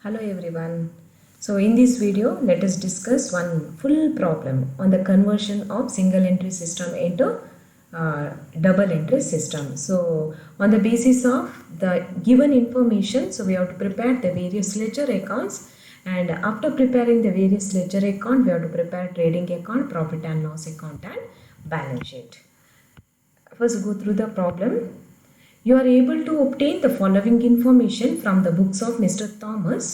Hello everyone. So in this video, let us discuss one full problem on the conversion of single entry system into double entry system. So on the basis of the given information, so we have to prepare the various ledger accounts, and after preparing the various ledger account, we have to prepare trading account, profit and loss account and balance sheet. First go through the problem. You are able to obtain the following information from the books of Mr. Thomas.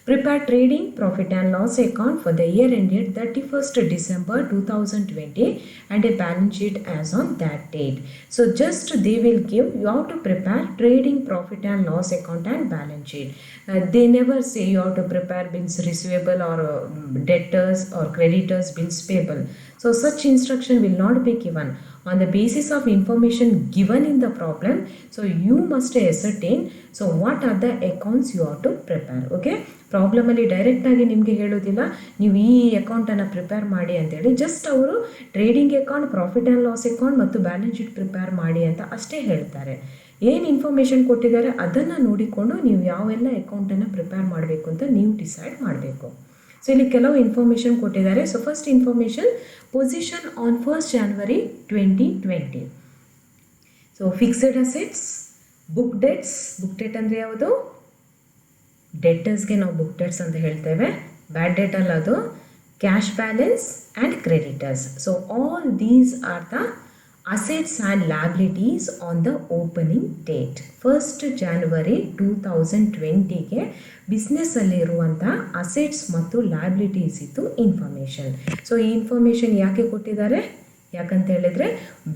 Prepare trading profit and loss account for the year ended 31st December 2020 and a balance sheet as on that date. So just they will give, you have to prepare trading profit and loss account and balance sheet. They never say you have to prepare bills receivable or debtors or creditors bills payable. So such instruction will not be given. On the basis of information given in the problem, so you must ascertain, so what are the accounts you have to prepare. Okay, problem ಅಲ್ಲಿ direct ಆಗಿ ನಿಮಗೆ ಹೇಳೋದಿಲ್ಲ ನೀವು ಈ ಅಕೌಂಟನ್ನು prepare ಮಾಡಿ ಅಂತೇಳಿ, just ಅವರು trading account, profit and loss account ಮತ್ತು ಬ್ಯಾಲೆನ್ಸ್ ಶೀಟ್ ಪ್ರಿಪೇರ್ ಮಾಡಿ ಅಂತ ಅಷ್ಟೇ ಹೇಳ್ತಾರೆ. ಏನು ಇನ್ಫಾರ್ಮೇಷನ್ ಕೊಟ್ಟಿದ್ದಾರೆ ಅದನ್ನು ನೋಡಿಕೊಂಡು ನೀವು ಯಾವೆಲ್ಲ ಅಕೌಂಟನ್ನು ಪ್ರಿಪೇರ್ ಮಾಡಬೇಕು ಅಂತ ನೀವು ಡಿಸೈಡ್ ಮಾಡಬೇಕು. ಸೊ ಇಲ್ಲಿ ಕೆಲವು ಇನ್ಫಾರ್ಮೇಷನ್ ಕೊಟ್ಟಿದ್ದಾರೆ. So first information, position on 1st January 2020. So fixed assets, book debts, book debt ಅಂದರೆ ಯಾವುದು? ಡೆಟರ್ಸ್ಗೆ ನಾವು ಬುಕ್ ಡೆಟ್ಸ್ ಅಂತ ಹೇಳ್ತೇವೆ. ಬ್ಯಾಡ್ ಡೆಟ್ ಅಲ್ಲ, ಅದು cash balance and creditors. So all these are the assets and liabilities on the opening date. 1st January 2020ಗೆ ಬಿಸ್ನೆಸ್ಸಲ್ಲಿರುವಂಥ assets ಮತ್ತು ಲ್ಯಾಬಿಲಿಟೀಸ್ ಇತ್ತು ಇನ್ಫಾರ್ಮೇಷನ್. ಸೊ ಈ ಇನ್ಫಾರ್ಮೇಷನ್ ಯಾಕೆ ಕೊಟ್ಟಿದ್ದಾರೆ? ಯಾಕಂತ ಹೇಳಿದರೆ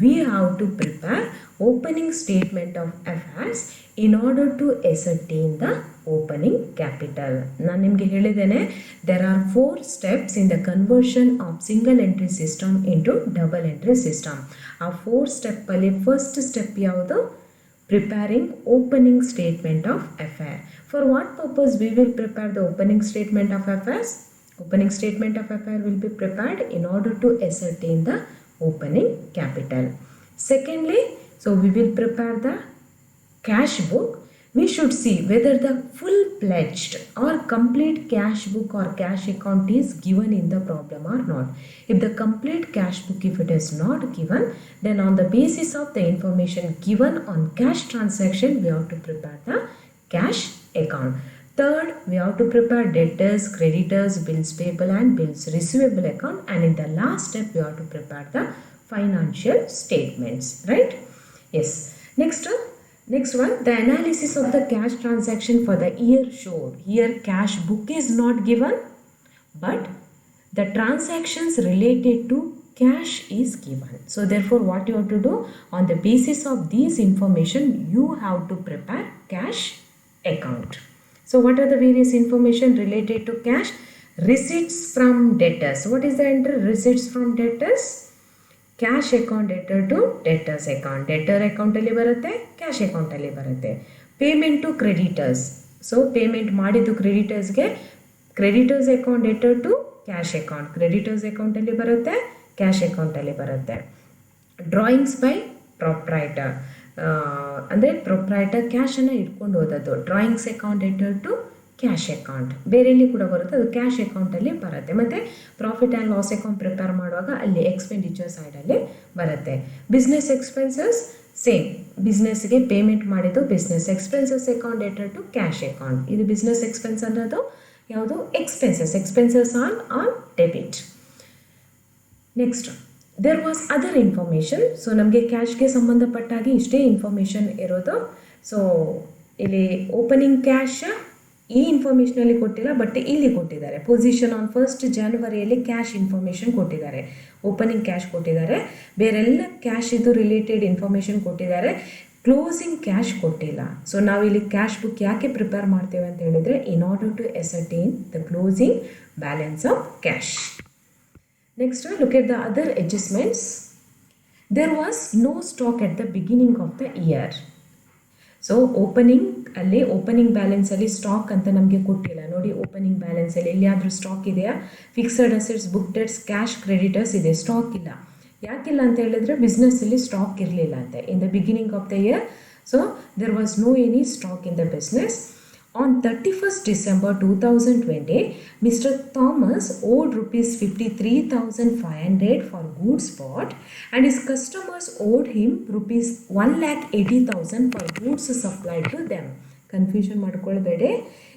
we have to prepare opening statement of affairs in order to ascertain the opening capital. ನಾನು ನಿಮಗೆ ಹೇಳಿದ್ದೇನೆ, there are 4 steps in the conversion of single entry system into double entry system. ಆ 4 ಸ್ಟೆಪ್ಪಲ್ಲಿ first step ಯಾವುದು? Preparing opening statement of affair. For what purpose we will prepare the opening statement of affairs? Opening statement of affair will be prepared in order to ascertain the opening capital. Secondly, so we will prepare the cash book. We should see whether the full pledged or complete cash book or cash account is given in the problem or not. If the complete cash book, if it is not given, then on the basis of the information given on cash transaction, we have to prepare the cash account. Third, we have to prepare debtors, creditors, bills payable and bills receivable account, and in the last step we have to prepare the financial statements, right? Yes. Next one, the analysis of the cash transaction for the year showed. Here cash book is not given, but the transactions related to cash is given. So therefore what you have to do, on the basis of these information you have to prepare cash account. So what are the various information related to cash? Receipts from debtors. What is the entry? Receipts from debtors. Cash account debtor to debtors account. Debtor account ಅಲ್ಲಿ ಬರುತ್ತೆ, cash account ಅಲ್ಲಿ ಬರುತ್ತೆ. Payment to creditors. So payment ಮಾಡಿದ್ದು ಕ್ರೆಡಿಟರ್ಸ್ಗೆ, creditors account debtor to cash account. Creditors ಅಕೌಂಟಲ್ಲಿ ಬರುತ್ತೆ, cash ಅಕೌಂಟಲ್ಲಿ ಬರುತ್ತೆ. ಡ್ರಾಯಿಂಗ್ಸ್ ಬೈ ಪ್ರೊಪ್ರೈಟರ್, ಅಂದರೆ ಪ್ರೊಪ್ರೈಟರ್ ಕ್ಯಾಶನ್ನು ಇಟ್ಕೊಂಡು ಹೋದದ್ದು. Drawings account debtor to cash account. ಬೇರೆಯಲ್ಲಿ ಕೂಡ ಬರುತ್ತೆ, ಅದು ಕ್ಯಾಶ್ ಅಕೌಂಟಲ್ಲಿ ಬರುತ್ತೆ. ಮತ್ತು profit and loss account prepare ಮಾಡುವಾಗ ಅಲ್ಲಿ ಎಕ್ಸ್ಪೆಂಡಿಚರ್ ಸೈಡಲ್ಲಿ ಬರುತ್ತೆ. ಬಿಸ್ನೆಸ್ ಎಕ್ಸ್ಪೆನ್ಸಸ್ ಸೇಮ್, ಬಿಸ್ನೆಸ್ಗೆ ಪೇಮೆಂಟ್ ಮಾಡಿದ್ದು business expenses account debtor to cash account. ಇದು ಬಿಸ್ನೆಸ್ ಎಕ್ಸ್ಪೆನ್ಸ್ ಅನ್ನೋದು ಯಾವುದು? Expenses on debit. Next, there was other information. So ನಮಗೆ ಕ್ಯಾಶ್ಗೆ ಸಂಬಂಧಪಟ್ಟಾಗಿ ಇಷ್ಟೇ ಇನ್ಫಾರ್ಮೇಷನ್ ಇರೋದು. ಸೊ ಇಲ್ಲಿ ಓಪನಿಂಗ್ ಕ್ಯಾಶ್ ಈ ಇನ್ಫಾರ್ಮೇಷನಲ್ಲಿ ಕೊಟ್ಟಿಲ್ಲ, ಬಟ್ ಇಲ್ಲಿ ಕೊಟ್ಟಿದ್ದಾರೆ. Position on 1st January cash information ಕೊಟ್ಟಿದ್ದಾರೆ, ಓಪನಿಂಗ್ ಕ್ಯಾಶ್ ಕೊಟ್ಟಿದ್ದಾರೆ, ಬೇರೆಲ್ಲ ಕ್ಯಾಶ್ ಇದು ರಿಲೇಟೆಡ್ ಇನ್ಫಾರ್ಮೇಷನ್ ಕೊಟ್ಟಿದ್ದಾರೆ, ಕ್ಲೋಸಿಂಗ್ ಕ್ಯಾಶ್ ಕೊಟ್ಟಿಲ್ಲ. ಸೊ ನಾವಿಲ್ಲಿ ಕ್ಯಾಶ್ ಬುಕ್ ಯಾಕೆ ಪ್ರಿಪೇರ್ ಮಾಡ್ತೇವೆ ಅಂತ ಹೇಳಿದರೆ, in order to ascertain the closing balance of cash. Next, look at the other adjustments. There was no stock at the beginning of the year. So opening ಬ್ಯಾಲೆನ್ಸಲ್ಲಿ stock ಅಂತ ನಮಗೆ ಕೊಟ್ಟಿಲ್ಲ. ನೋಡಿ, opening ಬ್ಯಾಲೆನ್ಸಲ್ಲಿ ಎಲ್ಲಿಯಾದರೂ ಸ್ಟಾಕ್ ಇದೆಯಾ? Fixed assets, book debts, cash, creditors ಇದೆ, stock ಇಲ್ಲ. ಯಾಕಿಲ್ಲ ಅಂತ ಹೇಳಿದ್ರೆ ಬಿಸ್ನೆಸ್ಸಲ್ಲಿ ಸ್ಟಾಕ್ ಇರಲಿಲ್ಲ ಅಂತೆ in the beginning of the year. So there was no any stock in the business. On 31st December 2020, Mr. Thomas owed rupees 53,500 for goods bought and his customers owed him rupees 1,80,000 for goods supplied to them. Confusion ಮಾಡ್ಕೊಳ್ಬೇಡಿ.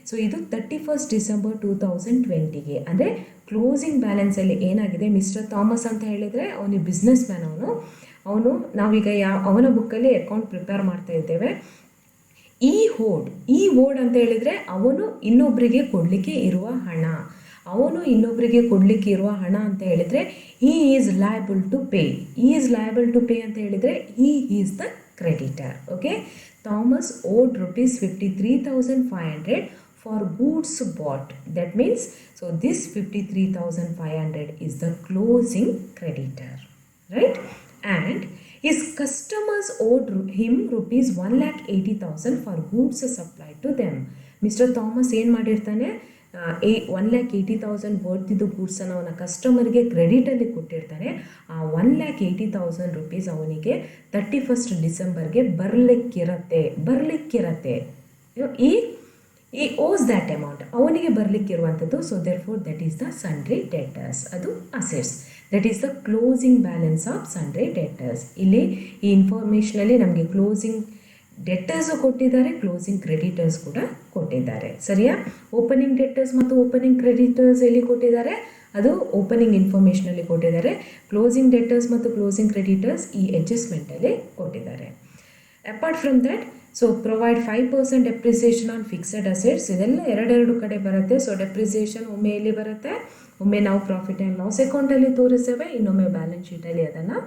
So ಇದು 31st December 2020ಗೆ, ಅಂದರೆ closing ಬ್ಯಾಲೆನ್ಸಲ್ಲಿ ಏನಾಗಿದೆ, mister Thomas ಅಂತ ಹೇಳಿದರೆ ಅವನಿಗೆ business man, ಅವನು ನಾವೀಗ ಅವನ ಬುಕ್ಕಲ್ಲಿ ಅಕೌಂಟ್ ಪ್ರಿಪೇರ್ ಮಾಡ್ತಾ ಇದ್ದೇವೆ. ಈ ಓಡ್ ಅಂತ ಹೇಳಿದರೆ ಅವನು ಇನ್ನೊಬ್ಬರಿಗೆ ಕೊಡಲಿಕ್ಕೆ ಇರುವ ಹಣ, ಅಂತ ಹೇಳಿದರೆ he is liable to pay. ಅಂತ ಹೇಳಿದರೆ he is the creditor. Okay, Thomas owed rupees 53,500 for goods bought. That means, so this 53,500 is the closing creditor, right? And his customers owed him rupees 1,80,000 for goods supplied to them. Mr. Thomas ಏನು ಮಾಡಿರ್ತಾನೆ, 1,80,000 ವರ್ತಿದ್ದು ಗೂಡ್ಸನ್ನು ಅವನ ಕಸ್ಟಮರ್ಗೆ ಕ್ರೆಡಿಟಲ್ಲಿ ಕೊಟ್ಟಿರ್ತಾನೆ. ಆ 1,80,000 rupees ಅವನಿಗೆ 31st ಡಿಸೆಂಬರ್ಗೆ ಬರಲಿಕ್ಕಿರತ್ತೆ. ಈ ಓಸ್ that amount ಅವನಿಗೆ ಬರಲಿಕ್ಕಿರುವಂಥದ್ದು. So therefore that is the sundry debtors, ಅದು assets. That is the closing balance of sundry debtors. ಇಲ್ಲಿ ಈ ಇನ್ಫಾರ್ಮೇಷನಲ್ಲಿ ನಮಗೆ ಕ್ಲೋಸಿಂಗ್ ಡೆಟರ್ಸು ಕೊಟ್ಟಿದ್ದಾರೆ, ಕ್ಲೋಸಿಂಗ್ ಕ್ರೆಡಿಟರ್ಸ್ ಕೂಡ ಕೊಟ್ಟಿದ್ದಾರೆ. ಸರಿಯಾ? ಓಪನಿಂಗ್ ಡೆಟರ್ಸ್ ಮತ್ತು ಓಪನಿಂಗ್ ಕ್ರೆಡಿಟರ್ಸ್ ಎಲ್ಲಿ ಕೊಟ್ಟಿದ್ದಾರೆ, ಅದು ಓಪನಿಂಗ್ ಇನ್ಫಾರ್ಮೇಷನಲ್ಲಿ ಕೊಟ್ಟಿದ್ದಾರೆ. ಕ್ಲೋಸಿಂಗ್ ಡೆಟರ್ಸ್ ಮತ್ತು ಕ್ಲೋಸಿಂಗ್ ಕ್ರೆಡಿಟರ್ಸ್ ಈ ಅಡ್ಜಸ್ಟ್ಮೆಂಟಲ್ಲಿ ಕೊಟ್ಟಿದ್ದಾರೆ. Apart from that, so provide 5% depreciation on fixed assets. ಇದೆಲ್ಲ ಎರಡೆರಡು ಕಡೆ ಬರುತ್ತೆ. ಸೊ ಡೆಪ್ರಿಸಿಯೇಷನ್ ಒಮ್ಮೆ ಎಲ್ಲಿ ಬರುತ್ತೆ, ಒಮ್ಮೆ ನಾವು ಪ್ರಾಫಿಟ್ ಆ್ಯಂಡ್ ಲಾಸ್ ಅಕೌಂಟಲ್ಲಿ ತೋರಿಸ್ತೇವೆ, ಇನ್ನೊಮ್ಮೆ ಬ್ಯಾಲೆನ್ಸ್ ಶೀಟಲ್ಲಿ ಅದನ್ನು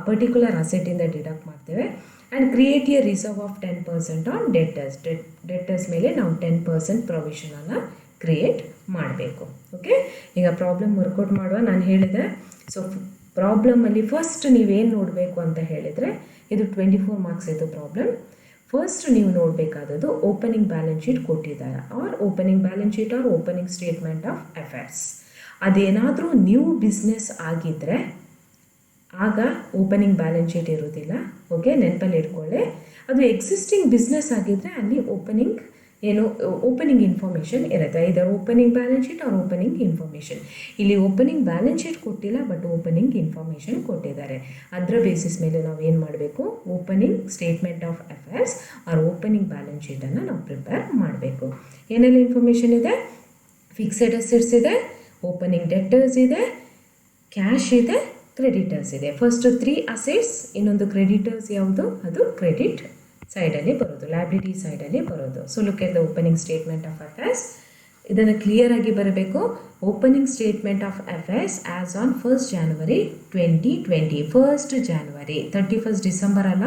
ಪರ್ಟಿಕ್ಯುಲರ್ ಅಸೆಟಿಂದ ಡಿಡಕ್ಟ್ ಮಾಡ್ತೇವೆ. And create A reserve of 10% on debtors ಮೇಲೆ ನಾವು 10% ಪ್ರೊವಿಷನನ್ನು ಕ್ರಿಯೇಟ್ ಮಾಡಬೇಕು. ಓಕೆ, ಈಗ ಪ್ರಾಬ್ಲಮ್ ವರ್ಕೌಟ್ ಮಾಡುವ. ನಾನು ಹೇಳಿದೆ, ಸೊ ಪ್ರಾಬ್ಲಮಲ್ಲಿ ಫಸ್ಟ್ ನೀವೇನು ನೋಡಬೇಕು ಅಂತ ಹೇಳಿದರೆ, ಇದು 24 ಮಾರ್ಕ್ಸ್ ಇದು ಪ್ರಾಬ್ಲಮ್. ಫಸ್ಟ್ ನೀವು ನೋಡಬೇಕಾದದ್ದು ಓಪನಿಂಗ್ ಬ್ಯಾಲೆನ್ಸ್ ಶೀಟ್ ಕೊಟ್ಟಿದ್ದಾರೆ, opening balance sheet opening statement of affairs. ಅದೇನಾದರೂ ನ್ಯೂ ಬಿಸ್ನೆಸ್ ಆಗಿದ್ದರೆ ಆಗ ಓಪನಿಂಗ್ ಬ್ಯಾಲೆನ್ಸ್ ಶೀಟ್ ಇರೋದಿಲ್ಲ. ಓಕೆ, ನೆನಪಲ್ಲಿ ಇಟ್ಕೊಳ್ಳಿ. ಅದು ಎಕ್ಸಿಸ್ಟಿಂಗ್ ಬಿಸ್ನೆಸ್ ಆಗಿದ್ದರೆ ಅಲ್ಲಿ ಓಪನಿಂಗ್ ಇನ್ಫಾರ್ಮೇಷನ್ ಇರುತ್ತೆ, ಇದರ opening balance sheet opening information. ಇಲ್ಲಿ ಓಪನಿಂಗ್ ಬ್ಯಾಲೆನ್ಸ್ ಶೀಟ್ ಕೊಟ್ಟಿಲ್ಲ, ಬಟ್ ಓಪನಿಂಗ್ ಇನ್ಫಾರ್ಮೇಷನ್ ಕೊಟ್ಟಿದ್ದಾರೆ. ಅದರ ಬೇಸಿಸ್ ಮೇಲೆ ನಾವು ಏನು ಮಾಡಬೇಕು, opening statement of affairs opening balance ಶೀಟನ್ನು ನಾವು ಪ್ರಿಪೇರ್ ಮಾಡಬೇಕು. ಏನೆಲ್ಲ ಇನ್ಫಾರ್ಮೇಷನ್ ಇದೆ, ಫಿಕ್ಸೆಡ್ ಅಸೆಟ್ಸ್ ಇದೆ, ಓಪನಿಂಗ್ ಡೆಟರ್ಸ್ ಇದೆ, ಕ್ಯಾಶ್ ಇದೆ, ಕ್ರೆಡಿಟರ್ಸ್ ಇದೆ. ಫಸ್ಟ್ 3 ಅಸೆಟ್ಸ್, ಇನ್ನೊಂದು ಕ್ರೆಡಿಟರ್ಸ್ ಯಾವುದು, ಅದು ಕ್ರೆಡಿಟ್ ಸೈಡಲ್ಲಿ ಬರೋದು, ಲಯಬಿಲಿಟಿ ಸೈಡಲ್ಲಿ ಬರೋದು. So look at the opening statement of affairs. ಇದನ್ನು ಕ್ಲಿಯರಾಗಿ ಬರಬೇಕು. Opening statement of affairs as on 1st January 2020. 1st January, 31st December ಅಲ್ಲ,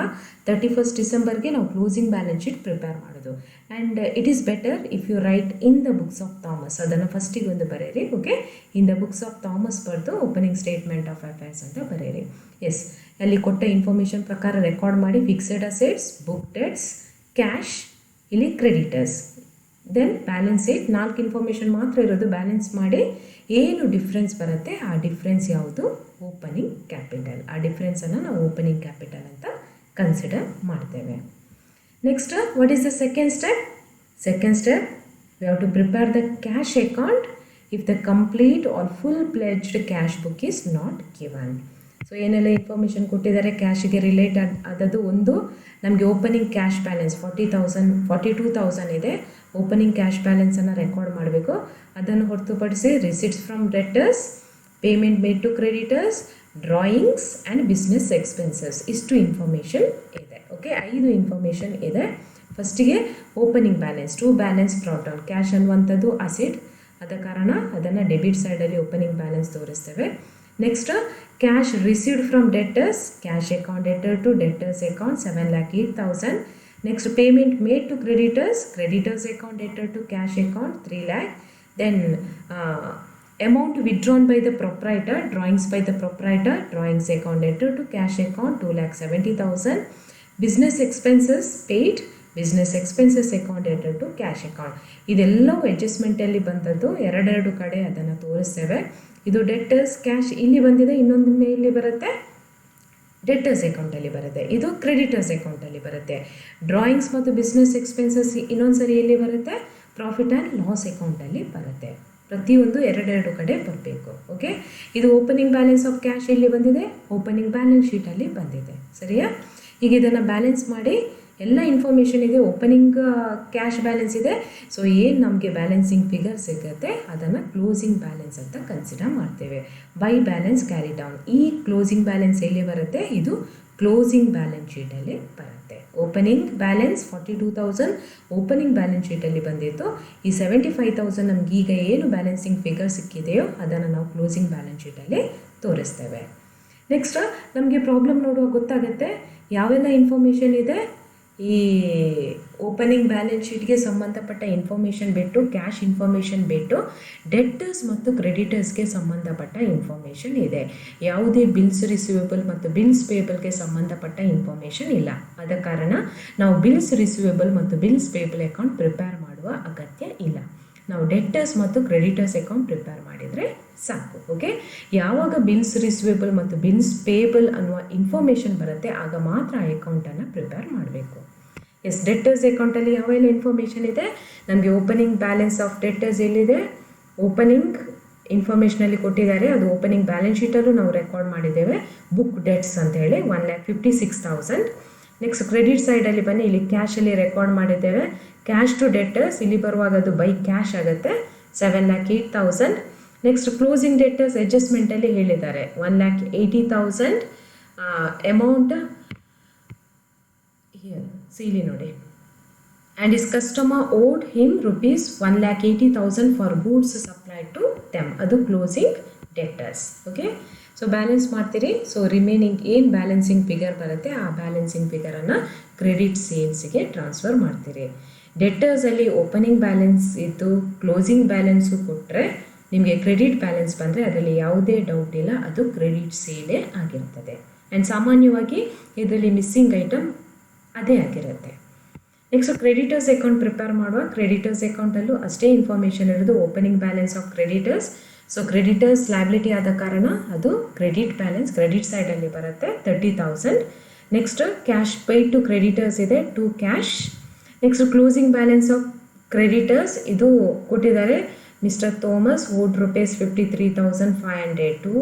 31st ಡಿಸೆಂಬರ್ಗೆ ನಾವು ಕ್ಲೋಸಿಂಗ್ ಬ್ಯಾಲೆನ್ಸ್ ಶೀಟ್ ಪ್ರಿಪೇರ್ ಮಾಡೋದು. And it is better if you write in the books of Thomas, ಅದನ್ನು ಫಸ್ಟಿಗೆ ಒಂದು ಬರೆಯಿರಿ. Okay, in the books of Thomas ಬರೆದು opening statement of affairs ಅಂತ ಬರೆಯಿರಿ. ಎಸ್, ಅಲ್ಲಿ ಕೊಟ್ಟ ಇನ್ಫಾರ್ಮೇಷನ್ ಪ್ರಕಾರ ರೆಕಾರ್ಡ್ ಮಾಡಿ. Fixed assets, book debts, cash, ಇಲ್ಲಿ creditors, then balance sheet. 4 information ಮಾತ್ರ ಇರೋದು. ಬ್ಯಾಲೆನ್ಸ್ ಮಾಡಿ ಏನು ಡಿಫ್ರೆನ್ಸ್ ಬರುತ್ತೆ, ಆ ಡಿಫ್ರೆನ್ಸ್ ಯಾವುದು, ಓಪನಿಂಗ್ ಕ್ಯಾಪಿಟಲ್. ಆ ಡಿಫ್ರೆನ್ಸನ್ನು ನಾವು ಓಪನಿಂಗ್ ಕ್ಯಾಪಿಟಲ್ ಅಂತ ಕನ್ಸಿಡರ್ ಮಾಡ್ತೇವೆ. Next, what is the second step? Second step, we have to prepare the cash account if the complete or full pledged cash book is not given. So ಏನೆಲ್ಲ information ಕೊಟ್ಟಿದ್ದಾರೆ ಕ್ಯಾಶಿಗೆ related ಆದದ್ದು, ಒಂದು ನಮಗೆ opening cash balance 42,000 ಇದೆ. Opening cash ಬ್ಯಾಲೆನ್ಸನ್ನು record ಮಾಡಬೇಕು. ಅದನ್ನು ಹೊರತುಪಡಿಸಿ receipts from debtors, payment made to creditors, drawings and business expenses, ಇಷ್ಟು ಇನ್ಫಾರ್ಮೇಷನ್ ಇದೆ. ಓಕೆ, 5 ಇನ್ಫಾರ್ಮೇಷನ್ ಇದೆ. ಫಸ್ಟಿಗೆ opening balance, to balance brought on. Cash ಅನ್ನುವಂಥದ್ದು ಅಸೆಟ್, ಆದ ಕಾರಣ ಅದನ್ನು ಡೆಬಿಟ್ ಸೈಡಲ್ಲಿ ಓಪನಿಂಗ್ ಬ್ಯಾಲೆನ್ಸ್ ತೋರಿಸ್ತೇವೆ. Next, cash received from debtors, cash account debtor to debtors account 7,08,000. Next, payment made to creditors, creditors account debtor to cash account 3 lakh. Then amount withdrawn by the proprietor, drawings by the proprietor, drawings account debtor to cash account 2,70,000. business expenses paid, business expenses account debtor to cash account. ಇದೆಲ್ಲವೂ ಅಡ್ಜಸ್ಟ್ಮೆಂಟಲ್ಲಿ ಬಂದದ್ದು, ಎರಡೆರಡು ಕಡೆ ಅದನ್ನು ತೋರಿಸ್ತೇವೆ. ಇದು debtors cash ಇಲ್ಲಿ ಬಂದಿದೆ, ಇನ್ನೊಂದು ಇಲ್ಲಿ ಬರುತ್ತೆ ಡೆಟರ್ಸ್ ಅಕೌಂಟಲ್ಲಿ ಬರುತ್ತೆ, ಇದು ಕ್ರೆಡಿಟರ್ಸ್ ಅಕೌಂಟಲ್ಲಿ ಬರುತ್ತೆ. ಡ್ರಾಯಿಂಗ್ಸ್ ಮತ್ತು ಬಿಸ್ನೆಸ್ ಎಕ್ಸ್ಪೆನ್ಸಸ್ ಇನ್ನೊಂದು ಸರಿ ಎಲ್ಲಿ ಬರುತ್ತೆ, ಪ್ರಾಫಿಟ್ ಆ್ಯಂಡ್ ಲಾಸ್ ಅಕೌಂಟಲ್ಲಿ ಬರುತ್ತೆ. ಪ್ರತಿಯೊಂದು ಎರಡೆರಡು ಕಡೆ ಬರಬೇಕು. ಓಕೆ, ಇದು ಓಪನಿಂಗ್ ಬ್ಯಾಲೆನ್ಸ್ ಆಫ್ ಕ್ಯಾಶ್ ಇಲ್ಲಿ ಬಂದಿದೆ, ಓಪನಿಂಗ್ ಬ್ಯಾಲೆನ್ಸ್ ಶೀಟಲ್ಲಿ ಬಂದಿದೆ. ಸರಿಯಾ? ಈಗ ಇದನ್ನು ಬ್ಯಾಲೆನ್ಸ್ ಮಾಡಿ ಎಲ್ಲ ಇನ್ಫಾರ್ಮೇಷನ್ ಇದೆ. ಓಪನಿಂಗ್ ಕ್ಯಾಶ್ ಬ್ಯಾಲೆನ್ಸ್ ಇದೆ. ಸೊ ಏನು ನಮಗೆ ಬ್ಯಾಲೆನ್ಸಿಂಗ್ ಫಿಗರ್ ಸಿಗುತ್ತೆ ಅದನ್ನು ಕ್ಲೋಸಿಂಗ್ ಬ್ಯಾಲೆನ್ಸ್ ಅಂತ ಕನ್ಸಿಡರ್ ಮಾಡ್ತೇವೆ. By balance carry down. ಈ ಕ್ಲೋಸಿಂಗ್ ಬ್ಯಾಲೆನ್ಸ್ ಎಲ್ಲಿ ಬರುತ್ತೆ? ಇದು ಕ್ಲೋಸಿಂಗ್ ಬ್ಯಾಲೆನ್ಸ್ ಶೀಟಲ್ಲಿ ಬರುತ್ತೆ. ಓಪನಿಂಗ್ ಬ್ಯಾಲೆನ್ಸ್ 42,000 ಓಪನಿಂಗ್ ಬ್ಯಾಲೆನ್ಸ್ ಶೀಟಲ್ಲಿ ಬಂದಿತ್ತು. ಈ 75,000 ನಮ್ಗೆ ಈಗ ಏನು ಬ್ಯಾಲೆನ್ಸಿಂಗ್ ಫಿಗರ್ ಸಿಕ್ಕಿದೆಯೋ ಅದನ್ನು ನಾವು ಕ್ಲೋಸಿಂಗ್ ಬ್ಯಾಲೆನ್ಸ್ ಶೀಟಲ್ಲಿ ತೋರಿಸ್ತೇವೆ. ನೆಕ್ಸ್ಟ್ ನಮಗೆ ಪ್ರಾಬ್ಲಮ್ ನೋಡುವಾಗ ಗೊತ್ತಾಗುತ್ತೆ ಯಾವೆಲ್ಲ ಇನ್ಫಾರ್ಮೇಷನ್ ಇದೆ. ಈ ಓಪನಿಂಗ್ ಬ್ಯಾಲೆನ್ಸ್ ಶೀಟ್ಗೆ ಸಂಬಂಧಪಟ್ಟ ಇನ್ಫಾರ್ಮೇಷನ್ ಬಿಟ್ಟು, ಕ್ಯಾಶ್ ಇನ್ಫಾರ್ಮೇಷನ್ ಬಿಟ್ಟು, ಡೆಟರ್ಸ್ ಮತ್ತು ಕ್ರೆಡಿಟರ್ಸ್ಗೆ ಸಂಬಂಧಪಟ್ಟ ಇನ್ಫಾರ್ಮೇಷನ್ ಇದೆ. ಯಾವುದೇ ಬಿಲ್ಸ್ ರಿಸೀವೇಬಲ್ ಮತ್ತು ಬಿಲ್ಸ್ ಪೇಬಲ್ಗೆ ಸಂಬಂಧಪಟ್ಟ ಇನ್ಫಾರ್ಮೇಷನ್ ಇಲ್ಲ. ಆದ ಕಾರಣ ನಾವು ಬಿಲ್ಸ್ ರಿಸೀವೇಬಲ್ ಮತ್ತು ಬಿಲ್ಸ್ ಪೇಬಲ್ ಅಕೌಂಟ್ ಪ್ರಿಪೇರ್ ಮಾಡುವ ಅಗತ್ಯ ಇಲ್ಲ. ನಾವು ಡೆಟರ್ಸ್ ಮತ್ತು ಕ್ರೆಡಿಟರ್ಸ್ ಅಕೌಂಟ್ ಪ್ರಿಪೇರ್ ಮಾಡಿದರೆ ಸಾಕು. ಓಕೆ, ಯಾವಾಗ ಬಿಲ್ಸ್ ರಿಸೀವೇಬಲ್ ಮತ್ತು ಬಿಲ್ಸ್ ಪೇಬಲ್ ಅನ್ನುವ ಇನ್ಫಾರ್ಮೇಷನ್ ಬರುತ್ತೆ ಆಗ ಮಾತ್ರ ಆ ಅಕೌಂಟನ್ನು ಪ್ರಿಪೇರ್ ಮಾಡಬೇಕು. ಎಸ್, ಡೆಟರ್ಸ್ ಅಕೌಂಟಲ್ಲಿ ಯಾವೆಲ್ಲ ಇನ್ಫಾರ್ಮೇಷನ್ ಇದೆ? ನಮಗೆ ಓಪನಿಂಗ್ ಬ್ಯಾಲೆನ್ಸ್ ಆಫ್ ಡೆಟರ್ಸ್ ಎಲ್ಲಿದೆ? ಓಪನಿಂಗ್ ಇನ್ಫಾರ್ಮೇಷನಲ್ಲಿ ಕೊಟ್ಟಿದ್ದಾರೆ. ಅದು ಓಪನಿಂಗ್ ಬ್ಯಾಲೆನ್ಸ್ ಶೀಟಲ್ಲೂ ನಾವು ರೆಕಾರ್ಡ್ ಮಾಡಿದ್ದೇವೆ. ಬುಕ್ ಡೆಟ್ಸ್ ಅಂತ ಹೇಳಿ 1,56,000. ನೆಕ್ಸ್ಟ್ ಕ್ರೆಡಿಟ್ ಸೈಡಲ್ಲಿ ಬನ್ನಿ, ಇಲ್ಲಿ ಕ್ಯಾಶಲ್ಲಿ ರೆಕಾರ್ಡ್ ಮಾಡಿದ್ದೇವೆ. ಕ್ಯಾಶ್ ಟು ಡೆಟರ್ಸ್ ಇಲ್ಲಿ ಬರುವಾಗ ಅದು ಬೈ ಕ್ಯಾಶ್ ಆಗುತ್ತೆ 7,08,000. ನೆಕ್ಸ್ಟ್ ಕ್ಲೋಸಿಂಗ್ ಡೆಟರ್ಸ್ ಅಡ್ಜಸ್ಟ್ಮೆಂಟಲ್ಲಿ ಹೇಳಿದ್ದಾರೆ 1,80,000 ಅಮೌಂಟ್ ಹಿಯರ್ ಇಲ್ಲಿ ನೋಡಿ. And his customer owed him ₹1,80,000 for goods supplied to them. ಅದು closing debtors. Okay, so balance ಮಾಡ್ತೀರಿ. ಸೊ ರಿಮೈನಿಂಗ್ ಏನು ಬ್ಯಾಲೆನ್ಸಿಂಗ್ ಫಿಗರ್ ಬರುತ್ತೆ ಆ ಬ್ಯಾಲೆನ್ಸಿಂಗ್ ಫಿಗರನ್ನು ಕ್ರೆಡಿಟ್ ಸೇಲ್ಸ್ಗೆ ಟ್ರಾನ್ಸ್ಫರ್ ಮಾಡ್ತೀರಿ. ಡೆಟರ್ಸಲ್ಲಿ ಓಪನಿಂಗ್ ಬ್ಯಾಲೆನ್ಸ್ ಇದ್ದು ಕ್ಲೋಸಿಂಗ್ ಬ್ಯಾಲೆನ್ಸು ಕೊಟ್ಟರೆ ನಿಮಗೆ ಕ್ರೆಡಿಟ್ ಬ್ಯಾಲೆನ್ಸ್ ಬಂದರೆ ಅದರಲ್ಲಿ ಯಾವುದೇ ಡೌಟ್ ಇಲ್ಲ, ಅದು ಕ್ರೆಡಿಟ್ ಸೇಲೇ ಆಗಿರ್ತದೆ. ಆ್ಯಂಡ್ ಸಾಮಾನ್ಯವಾಗಿ ಇದರಲ್ಲಿ ಮಿಸ್ಸಿಂಗ್ ಐಟಮ್ ಅದೇ ಆಗಿರುತ್ತೆ. ನೆಕ್ಸ್ಟ್ ಕ್ರೆಡಿಟರ್ಸ್ ಅಕೌಂಟ್ ಪ್ರಿಪೇರ್ ಮಾಡುವ. ಕ್ರೆಡಿಟರ್ಸ್ ಅಕೌಂಟಲ್ಲೂ ಅಷ್ಟೇ ಇನ್ಫಾರ್ಮೇಷನ್ ಇರೋದು. Opening balance of creditors. So creditors liability ಆದ ಕಾರಣ ಅದು ಕ್ರೆಡಿಟ್ ಬ್ಯಾಲೆನ್ಸ್ ಕ್ರೆಡಿಟ್ ಸೈಡಲ್ಲಿ ಬರುತ್ತೆ 30,000. Next cash paid to creditors ಇದೆ 2 cash. Next closing balance of creditors ಇದು ಕೊಟ್ಟಿದ್ದಾರೆ. Mister Thomas would ₹53,500 to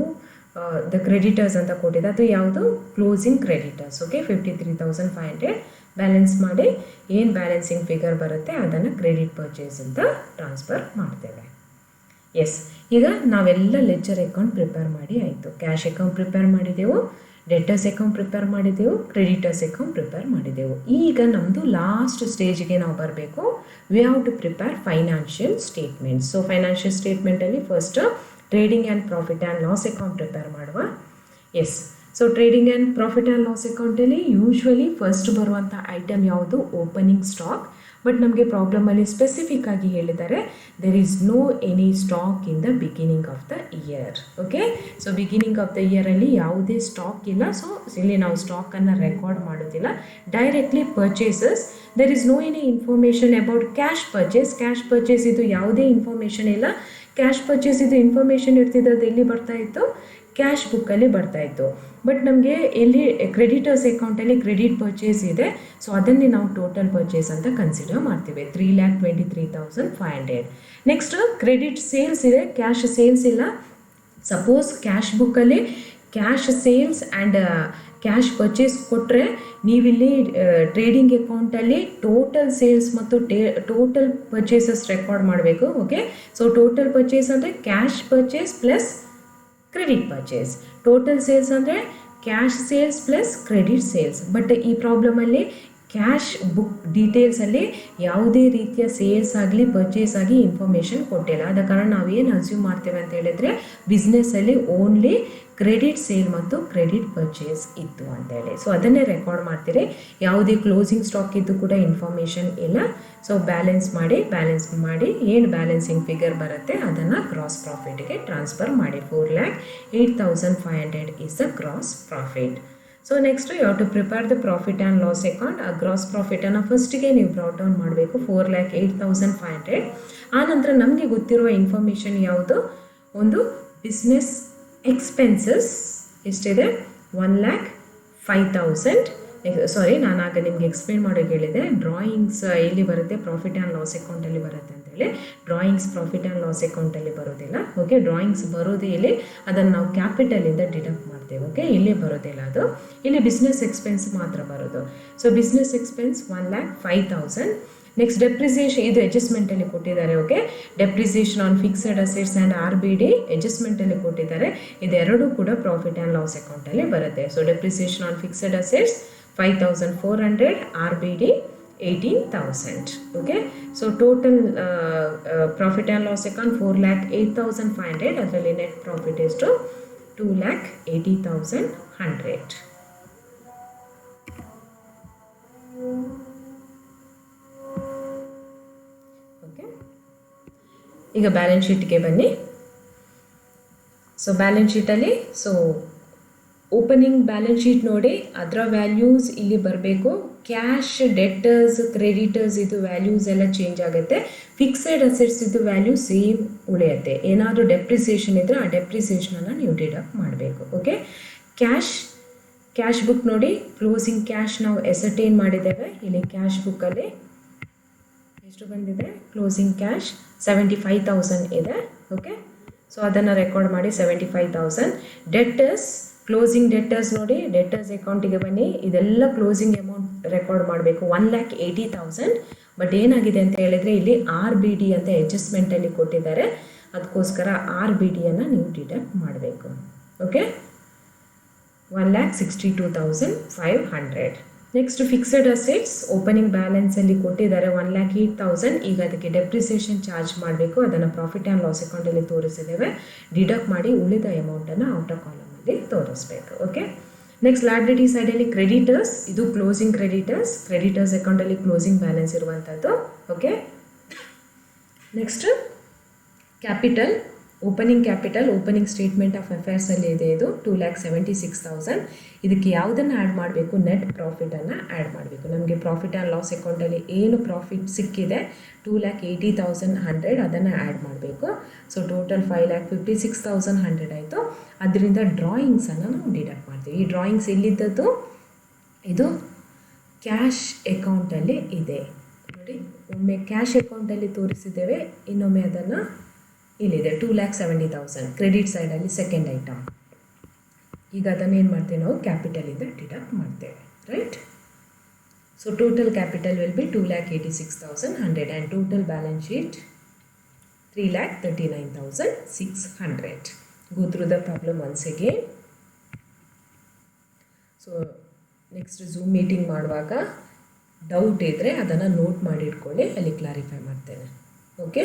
the creditors ಅಂತ ಕೊಟ್ಟಿದೆ. ಅದು ಯಾವುದು? Closing creditors. ಓಕೆ, 53,500 ಬ್ಯಾಲೆನ್ಸ್ ಮಾಡಿ ಏನು ಬ್ಯಾಲೆನ್ಸಿಂಗ್ ಫಿಗರ್ ಬರುತ್ತೆ ಅದನ್ನು ಕ್ರೆಡಿಟ್ ಪರ್ಚೇಸ್ ಅಂತ ಟ್ರಾನ್ಸ್ಫರ್ ಮಾಡ್ತೇವೆ. ಎಸ್, ಈಗ ನಾವೆಲ್ಲ ಲೆಡ್ಜರ್ ಅಕೌಂಟ್ ಪ್ರಿಪೇರ್ ಮಾಡಿ ಆಯಿತು. ಕ್ಯಾಶ್ ಅಕೌಂಟ್ ಪ್ರಿಪೇರ್ ಮಾಡಿದೆವು, ಡೆಟರ್ಸ್ ಅಕೌಂಟ್ ಪ್ರಿಪೇರ್ ಮಾಡಿದೆವು, ಕ್ರೆಡಿಟರ್ಸ್ ಅಕೌಂಟ್ ಪ್ರಿಪೇರ್ ಮಾಡಿದೆವು. ಈಗ ನಮ್ಮದು ಲಾಸ್ಟ್ ಸ್ಟೇಜ್ಗೆ ನಾವು ಬರಬೇಕು. We have to prepare financial statements. So financial ಸ್ಟೇಟ್ಮೆಂಟಲ್ಲಿ first trading and profit and loss account prepare ಮಾಡುವ. Yes, so trading and profit and loss ಅಕೌಂಟಲ್ಲಿ ಯೂಶ್ವಲಿ ಫಸ್ಟ್ ಬರುವಂಥ ಐಟಮ್ ಯಾವುದು? Opening stock. ಬಟ್ ನಮಗೆ ಪ್ರಾಬ್ಲಮಲ್ಲಿ ಸ್ಪೆಸಿಫಿಕ್ ಆಗಿ ಹೇಳಿದ್ದಾರೆ there is no any stock in the beginning of the year. Okay, so beginning of the ಇಯರಲ್ಲಿ ಯಾವುದೇ stock ಇಲ್ಲ. ಸೊ ಇಲ್ಲಿ ನಾವು ಸ್ಟಾಕನ್ನು ರೆಕಾರ್ಡ್ ಮಾಡೋದಿಲ್ಲ. Directly purchases. There is no any information about cash purchase. Cash purchase ಇದು ಯಾವುದೇ ಇನ್ಫಾರ್ಮೇಷನ್ ಇಲ್ಲ. ಕ್ಯಾಶ್ ಪರ್ಚೇಸ್ ಇದು ಇನ್ಫಾರ್ಮೇಷನ್ ಇರ್ತಿದ್ದದ್ದು ಎಲ್ಲಿ ಬರ್ತಾಯಿತ್ತು? ಕ್ಯಾಶ್ ಬುಕ್ಕಲ್ಲಿ ಬರ್ತಾಯಿತ್ತು. ಬಟ್ ನಮಗೆ ಎಲ್ಲಿ ಕ್ರೆಡಿಟರ್ಸ್ ಅಕೌಂಟಲ್ಲಿ ಕ್ರೆಡಿಟ್ ಪರ್ಚೇಸ್ ಇದೆ. ಸೊ ಅದನ್ನೇ ನಾವು ಟೋಟಲ್ ಪರ್ಚೇಸ್ ಅಂತ ಕನ್ಸಿಡರ್ ಮಾಡ್ತೀವಿ 3,23,500. ನೆಕ್ಸ್ಟ್ ಕ್ರೆಡಿಟ್ ಸೇಲ್ಸ್ ಇದೆ, ಕ್ಯಾಶ್ ಸೇಲ್ಸ್ ಇಲ್ಲ. ಸಪೋಸ್ ಕ್ಯಾಶ್ ಬುಕ್ಕಲ್ಲಿ cash sales and cash purchase ಕೊಟ್ಟರೆ ನೀವಿಲ್ಲಿ ಟ್ರೇಡಿಂಗ್ ಅಕೌಂಟಲ್ಲಿ ಟೋಟಲ್ ಸೇಲ್ಸ್ ಮತ್ತು ಟೋಟಲ್ ಪರ್ಚೇಸಸ್ ರೆಕಾರ್ಡ್ ಮಾಡಬೇಕು. ಓಕೆ, ಸೊ ಟೋಟಲ್ ಪರ್ಚೇಸ್ ಅಂದರೆ cash purchase plus credit purchase. Total sales ಅಂದರೆ cash sales plus credit sales. But ಈ ಪ್ರಾಬ್ಲಮಲ್ಲಿ ಕ್ಯಾಶ್ ಬುಕ್ ಡೀಟೇಲ್ಸಲ್ಲಿ ಯಾವುದೇ ರೀತಿಯ ಸೇಲ್ಸ್ ಆಗಲಿ ಪರ್ಚೇಸ್ ಆಗಿ ಇನ್ಫಾರ್ಮೇಷನ್ ಕೊಟ್ಟಿಲ್ಲ. ಆದ ಕಾರಣ ನಾವೇನು ಅಸ್ಯೂಮ್ ಮಾಡ್ತೇವೆ ಅಂತ ಹೇಳಿದರೆ ಬಿಸ್ನೆಸ್ಸಲ್ಲಿ ಓನ್ಲಿ ಕ್ರೆಡಿಟ್ ಸೇಲ್ ಮತ್ತು ಕ್ರೆಡಿಟ್ ಪರ್ಚೇಸ್ ಇತ್ತು ಅಂತೇಳಿ. ಸೊ ಅದನ್ನೇ ರೆಕಾರ್ಡ್ ಮಾಡ್ತೀರಿ. ಯಾವುದೇ ಕ್ಲೋಸಿಂಗ್ ಸ್ಟಾಕ್ ಇದ್ದು ಕೂಡ ಇನ್ಫಾರ್ಮೇಷನ್ ಇಲ್ಲ. ಸೊ ಬ್ಯಾಲೆನ್ಸ್ ಮಾಡಿ ಏನು ಬ್ಯಾಲೆನ್ಸಿಂಗ್ ಫಿಗರ್ ಬರುತ್ತೆ ಅದನ್ನು ಗ್ರಾಸ್ ಪ್ರಾಫಿಟ್ಗೆ ಟ್ರಾನ್ಸ್ಫರ್ ಮಾಡಿ. 4,08,500 is the gross profit. So next you have to prepare the profit and loss account. ಆ ಗ್ರಾಸ್ ಪ್ರಾಫಿಟನ್ನು ಫಸ್ಟಿಗೆ ನೀವು ಬ್ರಾಟ್ ಡೌನ್ ಮಾಡಬೇಕು 4,08,500. ಆನಂತರ ನಮಗೆ ಗೊತ್ತಿರುವ ಇನ್ಫಾರ್ಮೇಷನ್ ಯಾವುದು? ಒಂದು ಬಿಸ್ನೆಸ್ ಎಕ್ಸ್ಪೆನ್ಸಸ್ ಎಷ್ಟಿದೆ? 1,05,000. ಸಾರಿ, ನಾನು ಆಗ ನಿಮ್ಗೆ ಎಕ್ಸ್ಪ್ಲೇನ್ ಮಾಡೋಕೆ ಹೇಳಿದೆ. ಡ್ರಾಯಿಂಗ್ಸ್ ಎಲ್ಲಿ ಬರುತ್ತೆ, ಪ್ರಾಫಿಟ್ ಆ್ಯಂಡ್ ಲಾಸ್ ಅಕೌಂಟಲ್ಲಿ ಬರುತ್ತೆ ಅಂತೇಳಿ. ಡ್ರಾಯಿಂಗ್ಸ್ ಪ್ರಾಫಿಟ್ ಆ್ಯಂಡ್ ಲಾಸ್ ಅಕೌಂಟಲ್ಲಿ ಬರೋದಿಲ್ಲ. ಓಕೆ, ಡ್ರಾಯಿಂಗ್ಸ್ ಬರೋದು ಇಲ್ಲಿ, ಅದನ್ನು ನಾವು ಕ್ಯಾಪಿಟಲಿಂದ ಡಿಡಕ್ಟ್ ಮಾಡ್ತೇವೆ. ಓಕೆ, ಇಲ್ಲಿ ಬರೋದಿಲ್ಲ ಅದು, ಇಲ್ಲಿ ಬಿಸ್ನೆಸ್ ಎಕ್ಸ್ಪೆನ್ಸ್ ಮಾತ್ರ ಬರೋದು. So business expense 1,05,000. Next depreciation, ಇದು ಅಡ್ಜಸ್ಟ್ಮೆಂಟಲ್ಲಿ ಕೊಟ್ಟಿದ್ದಾರೆ. Okay, depreciation on fixed assets and RBD ಅಡ್ಜಸ್ಟ್ಮೆಂಟಲ್ಲಿ ಕೊಟ್ಟಿದ್ದಾರೆ. ಇದೆರಡೂ ಕೂಡ ಪ್ರಾಫಿಟ್ ಆ್ಯಂಡ್ ಲಾಸ್ ಅಕೌಂಟಲ್ಲಿ ಬರುತ್ತೆ. So depreciation on fixed assets 5,400, RBD 18,000. Okay, so total profit and loss account 4,08,500. ಅದರಲ್ಲಿ ನೆಟ್ ಪ್ರಾಫಿಟ್ ಎಷ್ಟು 2,80,100. ಓಕೆ, ಈಗ balance ಶೀಟ್ಗೆ ಬನ್ನಿ. ಸೊ ಬ್ಯಾಲೆನ್ಸ್ ಶೀಟಲ್ಲಿ ಓಪನಿಂಗ್ ಬ್ಯಾಲೆನ್ಸ್ ಶೀಟ್ ನೋಡಿ, ಅದರ ವ್ಯಾಲ್ಯೂಸ್ ಇಲ್ಲಿ ಬರಬೇಕು. ಕ್ಯಾಶ್, ಡೆಟರ್ಸ್, ಕ್ರೆಡಿಟರ್ಸ್ ಇದು ವ್ಯಾಲ್ಯೂಸ್ ಎಲ್ಲ ಚೇಂಜ್ ಆಗುತ್ತೆ. ಫಿಕ್ಸೆಡ್ ಅಸೆಟ್ಸ್ ಇದು ವ್ಯಾಲ್ಯೂ ಸೇಮ್ ಉಳಿಯುತ್ತೆ. ಏನಾದರೂ ಡೆಪ್ರಿಸಿಯೇಷನ್ ಇದ್ದರೆ ಆ ಡೆಪ್ರಿಸಿಯೇಷನನ್ನು ನೀವು ಡಿಡಕ್ಟ್ ಮಾಡಬೇಕು. ಓಕೆ, ಕ್ಯಾಶ್ ಬುಕ್ ನೋಡಿ, ಕ್ಲೋಸಿಂಗ್ ಕ್ಯಾಶ್ ನಾವು ಎಸರ್ಟೈನ್ ಮಾಡಿದ್ದೇವೆ. ಇಲ್ಲಿ ಕ್ಯಾಶ್ ಬುಕ್ಕಲ್ಲಿ ಎಷ್ಟು ಬಂದಿದೆ, ಕ್ಲೋಸಿಂಗ್ ಕ್ಯಾಶ್ 75,000 ಇದೆ. ಓಕೆ, ಸೊ ಅದನ್ನು ರೆಕಾರ್ಡ್ ಮಾಡಿ 75,000. ಡೆಟರ್ಸ್, ಕ್ಲೋಸಿಂಗ್ ಡೆಟರ್ಸ್ ನೋಡಿ, ಡೆಟರ್ಸ್ ಅಕೌಂಟಿಗೆ ಬನ್ನಿ. ಇದೆಲ್ಲ ಕ್ಲೋಸಿಂಗ್ ಅಮೌಂಟ್ ರೆಕಾರ್ಡ್ ಮಾಡಬೇಕು 1,80,000. ಬಟ್ ಏನಾಗಿದೆ ಅಂತ ಹೇಳಿದರೆ ಇಲ್ಲಿ RBD ಅಂತ ಅಡ್ಜಸ್ಟ್ಮೆಂಟಲ್ಲಿ ಕೊಟ್ಟಿದ್ದಾರೆ. ಅದಕ್ಕೋಸ್ಕರ RBDಯನ್ನು ನೀವು ಡಿಡಕ್ಟ್ ಮಾಡಬೇಕು. Okay, 1,62,500. Next fixed assets opening ಬ್ಯಾಲೆನ್ಸಲ್ಲಿ ಕೊಟ್ಟಿದ್ದಾರೆ 1,08,000. ಈಗ ಅದಕ್ಕೆ ಡೆಪ್ರಿಸಿಯೇಷನ್ ಚಾರ್ಜ್ ಮಾಡಬೇಕು. ಅದನ್ನು ಪ್ರಾಫಿಟ್ ಆ್ಯಂಡ್ ಲಾಸ್ ಅಕೌಂಟಲ್ಲಿ ತೋರಿಸಿದ್ದೇವೆ. ಡಿಡಕ್ಟ್ ಮಾಡಿ ಉಳಿದ ಅಮೌಂಟನ್ನು ಔಟರ್ ಕಾಲಮಲ್ಲಿ ತೋರಿಸ್ಬೇಕು. ಓಕೆ, ನೆಕ್ಸ್ಟ್ ಲಯಬಿಲಿಟಿ ಸೈಡಲ್ಲಿ ಕ್ರೆಡಿಟರ್ಸ್, ಇದು ಕ್ಲೋಸಿಂಗ್ ಕ್ರೆಡಿಟರ್ಸ್ ಅಕೌಂಟಲ್ಲಿ ಕ್ಲೋಸಿಂಗ್ ಬ್ಯಾಲೆನ್ಸ್ ಇರುವಂಥದ್ದು. Okay, next capital, opening statement of ಅಫೇರ್ಸಲ್ಲಿ ಇದೆ. ಇದು 2,76,000. ಇದಕ್ಕೆ ಯಾವುದನ್ನು ಆ್ಯಡ್ ಮಾಡಬೇಕು, ನೆಟ್ ಪ್ರಾಫಿಟನ್ನು ಆ್ಯಡ್ ಮಾಡಬೇಕು. ನಮಗೆ ಪ್ರಾಫಿಟ್ ಆ್ಯಂಡ್ ಲಾಸ್ ಅಕೌಂಟಲ್ಲಿ ಏನು ಪ್ರಾಫಿಟ್ ಸಿಕ್ಕಿದೆ 2,80,100, ಅದನ್ನು ಆ್ಯಡ್ ಮಾಡಬೇಕು. ಸೊ ಟೋಟಲ್ 5,56,100 ಆಯಿತು. ಅದರಿಂದ ಡ್ರಾಯಿಂಗ್ಸನ್ನು ನಾವು ಡಿಡಕ್ಟ್ ಮಾಡ್ತೀವಿ. ಈ ಡ್ರಾಯಿಂಗ್ಸ್ ಎಲ್ಲಿದ್ದದ್ದು, ಇದು ಕ್ಯಾಶ್ ಅಕೌಂಟಲ್ಲಿ ಇದೆ ನೋಡಿ. ಒಮ್ಮೆ ಕ್ಯಾಶ್ ಅಕೌಂಟಲ್ಲಿ ತೋರಿಸಿದ್ದೇವೆ, ಇನ್ನೊಮ್ಮೆ ಅದನ್ನು ಇಲ್ಲಿದೆ 2,70,000 ಕ್ರೆಡಿಟ್ ಸೈಡಲ್ಲಿ ಸೆಕೆಂಡ್ ಐಟಮ್. ಈಗ ಅದನ್ನೇನು ಮಾಡ್ತೇವೆ ನಾವು, ಕ್ಯಾಪಿಟಲಿಂದ ಡಿಡಕ್ಟ್ ಮಾಡ್ತೇವೆ. Right, so total capital will be 2,86,100 and total balance sheet 3,39,600. Go through the problem once again. So next zoom meeting ಮಾಡುವಾಗ ಡೌಟ್ ಇದ್ದರೆ ಅದನ್ನು ನೋಟ್ ಮಾಡಿ ಇಟ್ಕೊಳ್ಳಿ, ಅಲ್ಲಿ ಕ್ಲಾರಿಫೈ ಮಾಡ್ತೇನೆ. ಓಕೆ.